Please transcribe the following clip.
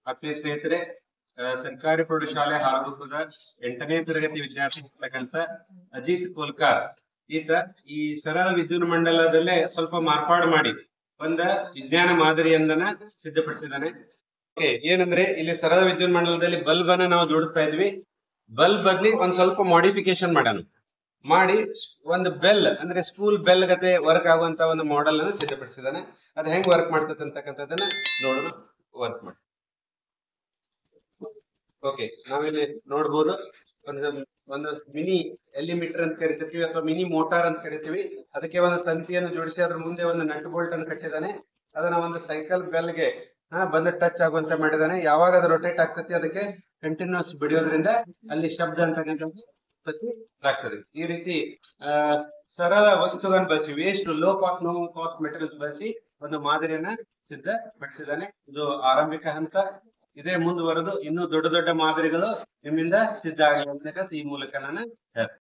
ಆತ್ಮೀಯ ಸ್ನೇಹಿತರೆ, ಸರ್ಕಾರಿ ಪ್ರೌಢಶಾಲೆ ಹಾರಗುಪ್ಪದ 8ನೇ ತರಗತಿ ವಿದ್ಯಾರ್ಥಿ ಇರ್ತಕ್ಕಂಥ ಅಜಿತ್ ಕೋಲ್ಕಾರ್ ಈತ ಈ ಸರಳ ವಿದ್ಯುತ್ ಮಂಡಲದಲ್ಲೇ ಸ್ವಲ್ಪ ಮಾರ್ಪಾಡು ಮಾಡಿ ಒಂದ ವಿಜ್ಞಾನ ಮಾದರಿಯೊಂದನ್ನ ಸಿದ್ಧಪಡಿಸಿದ್ದಾನೆ. ಏನಂದ್ರೆ ಇಲ್ಲಿ ಸರಳ ವಿದ್ಯುತ್ ಮಂಡಲದಲ್ಲಿ ಬಲ್ಬ್ ಅನ್ನ ನಾವು ಜೋಡಿಸ್ತಾ ಇದ್ವಿ. ಬಲ್ಬ್ ಬದ್ಲಿ ಒಂದ್ ಸ್ವಲ್ಪ ಮಾಡಿಫಿಕೇಶನ್ ಮಾಡೋಣ ಮಾಡಿ ಒಂದು ಬೆಲ್ ಅಂದ್ರೆ ಸ್ಕೂಲ್ ಬೆಲ್ ಗತೆ ವರ್ಕ್ ಆಗುವಂತ ಒಂದು ಮಾಡೆಲ್ ಅನ್ನು ಸಿದ್ಧಪಡಿಸಿದ್ದಾನೆ. ಅದು ಹೆಂಗ್ ವರ್ಕ್ ಮಾಡ್ತದೆ ಅಂತಕ್ಕಂಥದ್ದನ್ನ ನೋಡೋಣ. ವರ್ಕ್ ಮಾಡಿ. ಓಕೆ, ನಾವಿಲ್ಲಿ ನೋಡ್ಬೋದು ಒಂದು ಮಿನಿ ಎಲಿಮೀಟರ್ ಅಂತ ಕರಿತೀವಿ ಅಥವಾ ಮಿನಿ ಮೋಟಾರ್ ಅಂತ ಕರಿತೀವಿ. ಅದಕ್ಕೆ ಒಂದು ತಂತಿಯನ್ನು ಜೋಡಿಸಿ ಅದ್ರ ಮುಂದೆ ಒಂದು ನಟ್ ಬೋಲ್ಟ್ ಅನ್ನು ಕಟ್ಟಿದ್ದಾನೆ. ಅದನ್ನ ಒಂದು ಸೈಕಲ್ ಬೆಲ್ಗೆ ಬಂದ ಟಚ್ ಆಗುವಂತ ಮಾಡಿದಾನೆ. ಯಾವಾಗ ಅದು ರೊಟೇಟ್ ಆಗ್ತತಿ ಅದಕ್ಕೆ ಕಂಟಿನ್ಯೂಸ್ ಬಿಡಿಯೋದ್ರಿಂದ ಅಲ್ಲಿ ಶಬ್ದ ಅಂತಕ್ಕಂಥದ್ದು ಉತ್ಪತ್ತಿ ಆಗ್ತದೆ. ಈ ರೀತಿ ಸರಳ ವಸ್ತುಗಳನ್ನು ಬಳಸಿ waste low cost no cost materials ಬಳಸಿ ಒಂದು ಮಾದರಿಯನ್ನ ಸಿದ್ಧಪಡಿಸಿದ್ದಾನೆ. ಇದು ಆರಂಭಿಕ ಹಂತ. ಇದೇ ಮುಂದುವರೆದು ಇನ್ನೂ ದೊಡ್ಡ ದೊಡ್ಡ ಮಾದರಿಗಳು ನಿಮ್ಮಿಂದ ಸಿದ್ಧ ಆಗುವಂತ ಈ ಮೂಲಕ ನಾನು ಹೇಳ್ತೇನೆ.